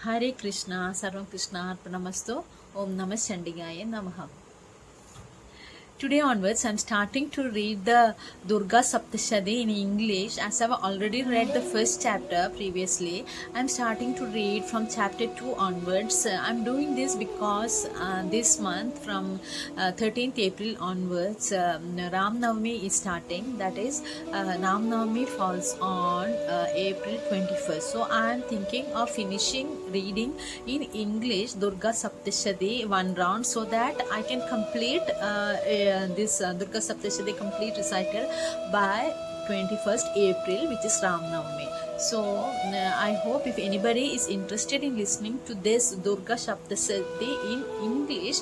Hare Krishna, Sarvam Krishna Arpanamastu, Om Namah Chandigaya Namaha. Today onwards, I'm starting to read the Durga Saptashadi in English. As I've already read the first chapter previously, I'm starting to read from chapter 2 onwards. I'm doing this because this month, from 13th April onwards, Ram Navami is starting. That is, Ram Navami falls on April 21st. So I'm thinking of finishing reading in English Durga Saptashadi one round so that I can complete this Durga Saptashadi complete recital by 21st April, which is Ram Navami. So I hope if anybody is interested in listening to this Durga Saptashadi in English,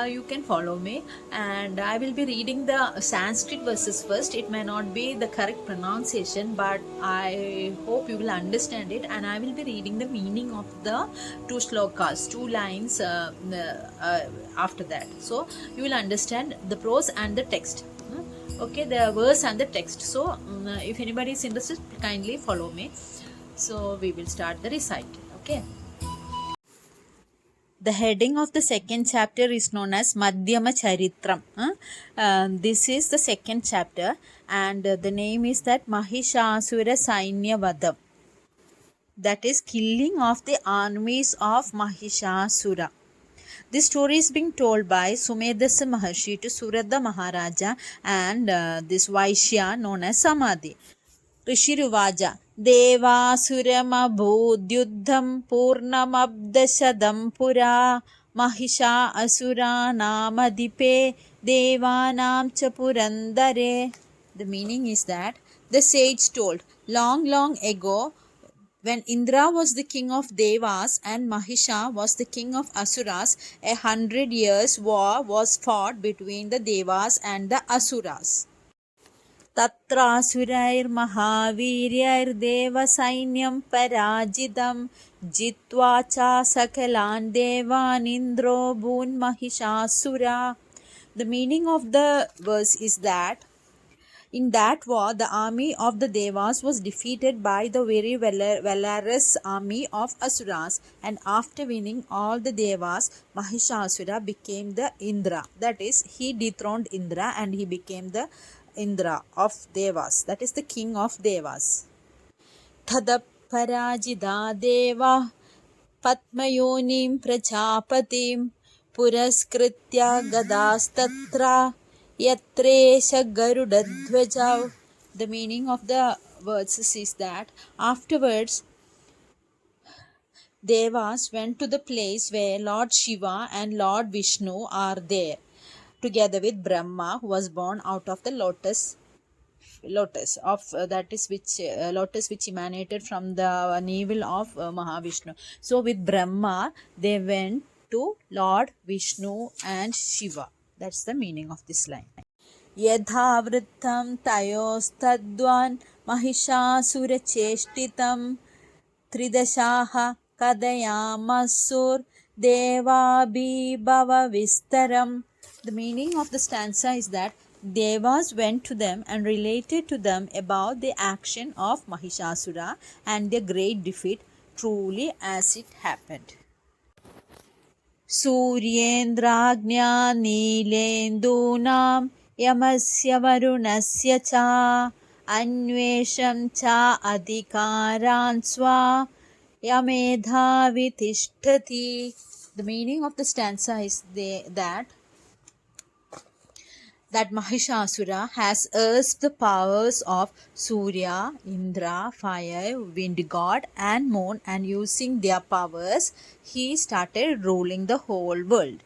you can follow me, and I will be reading the Sanskrit verses first. It may not be the correct pronunciation, but I hope you will understand it, and I will be reading the meaning of the two shlokas, two lines after that. So you will understand the prose and the text. Okay, the verse and the text. So if anybody is interested, kindly follow me. So we will start the recital. Okay. The heading of the second chapter is known as Madhyama Charitram. This is the second chapter, and the name is that Mahishasura Sainya Vadam. That is killing of the armies of Mahishasura. This story is being told by Sumedasa Maharshi to Surada Maharaja and this Vaishya known as Samadhi. ऋषिरुवाच देवासुरमभूद्युद्धं पूर्णमब्दशतं पुरा महिषा असुरानामधिपे देवानां च Purandare. The meaning is that the sage told, long ago, when Indra was the king of Devas and Mahisha was the king of Asuras, 100 years war was fought between the Devas and the Asuras. तत्रासुरैर्महावीर्यैर्देवसैन्यं पराजितं जित्वा च सकलान् देवान् इन्द्रो भून्महिषासुरा. The meaning of the verse is that in that war, the army of the Devas was defeated by the very valorous army of Asuras, and after winning all the Devas, Mahishasura became the Indra. That is, he dethroned Indra and he became the Indra of Devas. That is the king of Devas. Thadaparajida Deva Patmayonim Prajapatim Puraskritya Gadastatra Yatresha Garudadhvaja. The meaning of the words is that afterwards Devas went to the place where Lord Shiva and Lord Vishnu are there, together with Brahma, who was born out of the lotus of that is which lotus which emanated from the navel of Mahavishnu. So with Brahma they went to Lord Vishnu and Shiva. That's the meaning of this line. Yadha vrittam tayostadvan mahishasura-cheshtitam tridashaha kadayamasur devabhibhava vistaram. The meaning of the stanza is that Devas went to them and related to them about the action of Mahishasura and their great defeat, truly as it happened. Suryendragnya nilendunam yamasya varunasya cha अन्वेषं च अधिकारान् स्वा yamedhavi tishtati. The meaning of the stanza is that Mahishasura has usurped the powers of Surya, Indra, fire, wind god and moon, and using their powers he started ruling the whole world.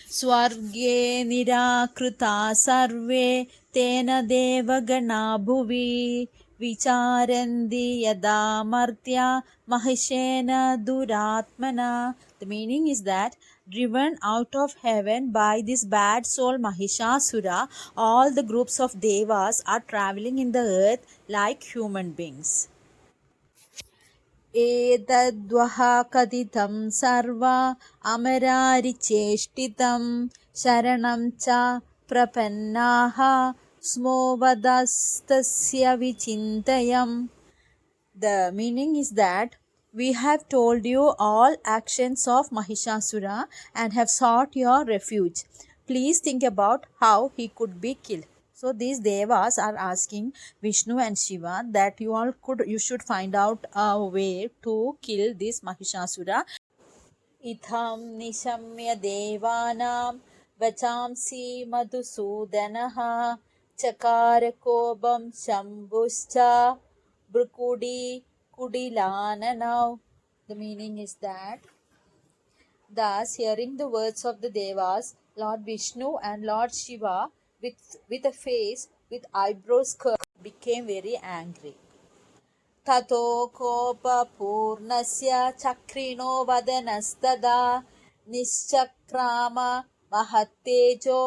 Swarge nirakruta sarve tena devagana bhuvi vicharandi yada martya mahishena duratmana. The meaning is that driven out of heaven by this bad soul Mahishasura, all the groups of devas are traveling in the earth like human beings. एतद्वः कथितं सर्वा अमरारिचेष्टितं शरणं च प्रपन्नाः स्मो वदस्तस्य विचिन्तयम्. The meaning is that We have told you all actions of Mahishasura and have sought your refuge. Please think about how he could be killed. So these devas are asking Vishnu and Shiva that you should find out a way to kill this Mahishasura. इत्थं निशम्य देवानां वचांसि मधुसूदनः चकारकोपं शम्भुश्च भ्रुकुटी कुटिलाननौ. The meaning is that, thus, hearing the words of the Devas, Lord Vishnu and Lord Shiva, with a face with eyebrows curved, became very angry. ततो कोपपूर्णस्य चक्रिणो वदनस्तदा निश्चक्राम महत्तेजो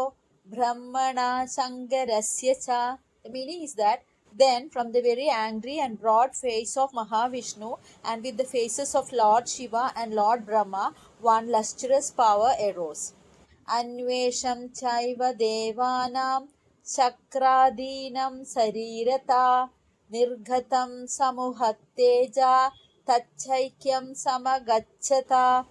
ब्रह्मणा शङ्करस्य च. The meaning is that then from the very angry and broad face of Mahavishnu and with the faces of Lord Shiva and Lord Brahma, one lustrous power arose. Anvesham chaiva devanam chakradinam sarirata निर्घतं samuhatteja tachaikyam samagachata.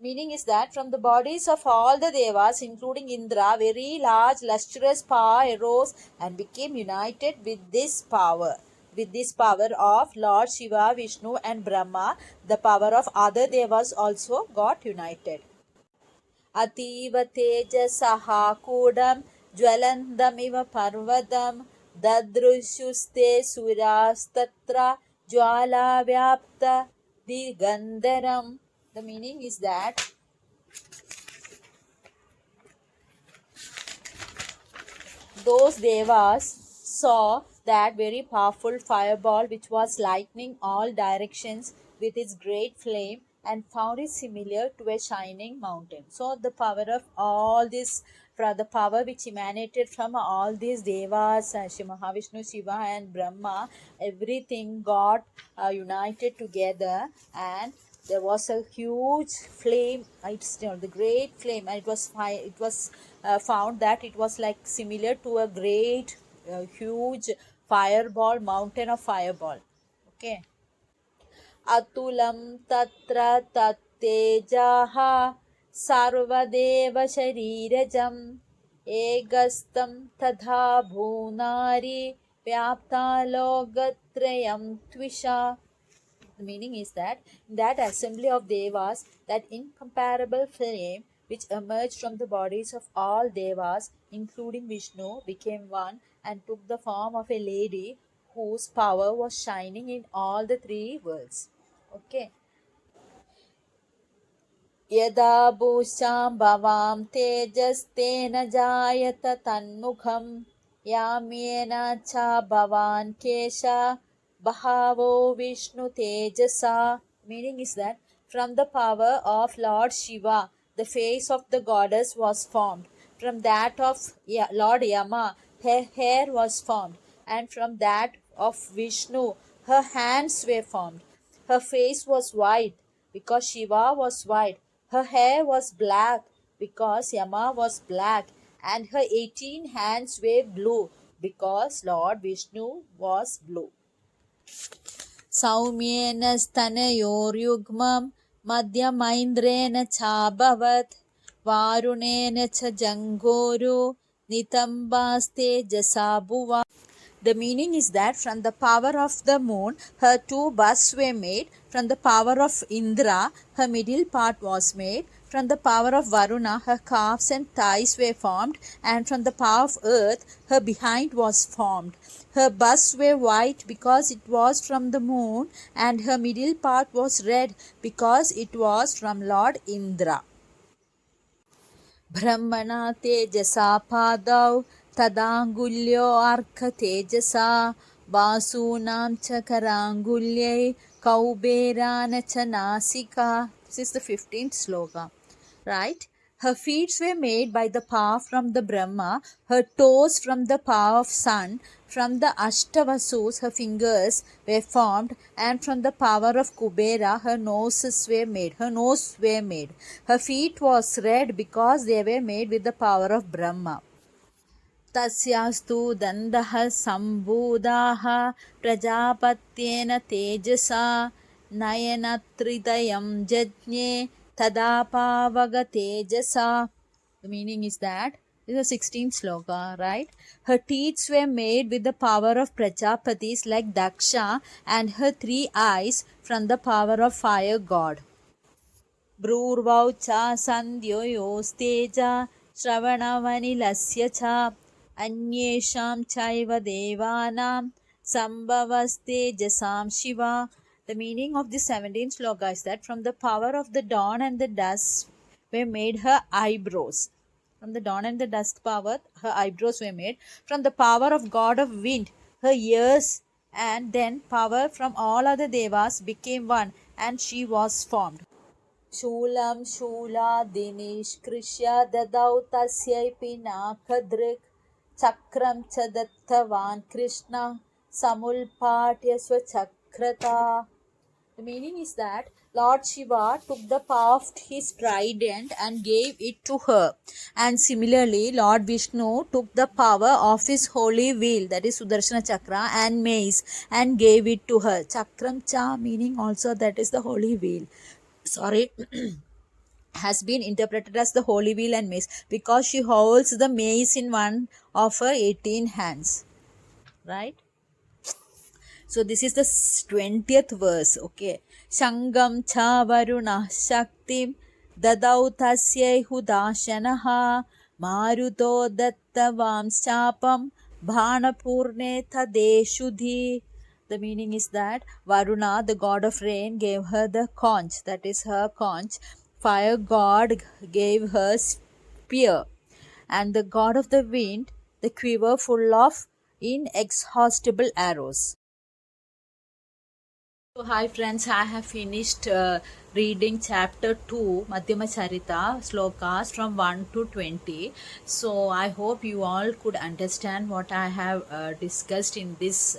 Meaning is that from the bodies of all the devas, including Indra, very large lustrous power arose and became united with this power. With this power of Lord Shiva, Vishnu and Brahma, the power of other devas also got united. Ativa tejasaha kudam jwalandamiva parvadam dadrushusте surastatra jwalavyapta digandaram. The meaning is that those devas saw that very powerful fireball which was lightning all directions with its great flame and found it similar to a shining mountain. So the power of all this, the power which emanated from all these devas, Mahavishnu, Shiva and Brahma, everything got united together, and there was a huge flame. It's the great flame, and it was found that it was like similar to a great huge fireball, mountain of fireball. Okay. Atulam tatra tattejaha sarvadeva sharirajam egastam tadha bhunari vyapta logatrayam tvisha. The meaning is that in that assembly of devas, that incomparable flame which emerged from the bodies of all devas, including Vishnu, became one and took the form of a lady whose power was shining in all the three worlds. Okay. Yada bhusham bhavam tejastena jayata tanmukham yamyena cha bhavan kesha Bahavo Vishnu Tejasa. Meaning is that from the power of Lord Shiva, the face of the goddess was formed. From that of Lord Yama, her hair was formed. And from that of Vishnu, her hands were formed. Her face was white because Shiva was white. Her hair was black because Yama was black. And her 18 hands were blue because Lord Vishnu was blue. सौम्येन स्तनयोर्युग्मं मध्यमैन्द्रेण चाभवत् वारुणेन च जङ्घोरो नितम्बास्तेजसा भुवा. The meaning is that from the power of the moon, her two busts were made. From the power of Indra, her middle part was made. From the power of Varuna, her calves and thighs were formed. And from the power of earth, her behind was formed. Her busts were white because it was from the moon, and her middle part was red because it was from Lord Indra. ब्रह्मणा तेजसा पादौ तदाङ्गुल्यो अर्कतेजसा वासूनां च कराङ्गुल्यै कौबेरान च नासिका. This is the 15th sloka. Right? Her feet were made by the power from the Brahma, her toes from the power of sun, from the Ashtavasus her fingers were formed, and from the power of Kubera her nose were made. Her feet was red because they were made with the power of Brahma. तस्यास्तु दन्तः सम्भूताः प्रजापत्येन तेजसा nayanatridayam jajne tadapavagate. The meaning is that this is the 16th sloka, right? Her teeth were made with the power of Prajapatis like Daksha, and her 3 eyes from the power of fire god. Brurvau cha sandhyoyosteja shravanamanilasya cha anyesham chaiva devanam sambhavaste shiva. The meaning of the 17th sloka is that from the power of the dawn and the dusk were made her eyebrows. From the dawn and the dusk power, her eyebrows were made. From the power of god of wind, her ears, and then power from all other devas became one, and she was formed. शूलं शूलादिनिष्कृष्य ददौ तस्यै पिनाकदृक् चक्रं च दत्तवान् Krishna samulpatya swachakrata. The meaning is that Lord Shiva took the paw of his trident and gave it to her. And similarly, Lord Vishnu took the power of his holy wheel, that is Sudarshana Chakra, and mace, and gave it to her. Chakram cha meaning also that is the holy wheel. Sorry. Has been interpreted as the holy wheel and mace because she holds the mace in one of her 18 hands. Right? So this is the 20th verse. Okay. Shangam cha varuna shaktim dadau tasyai hudashanaha maruto dattavam chapam bhanapurne tadeshudhi. The meaning is that Varuna, the god of rain, gave her the conch, that is her conch. Fire god gave her spear, and the god of the wind the quiver full of inexhaustible arrows. So hi friends, I have finished reading chapter 2 Madhyama Charita slokas from 1 to 20. So I hope you all could understand what I have discussed in this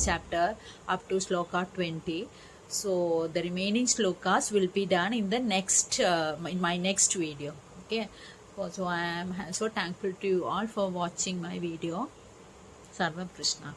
chapter up to sloka 20. So the remaining slokas will be done in the next in my next video. Okay. So I am so thankful to you all for watching my video. Sarvam Krishna.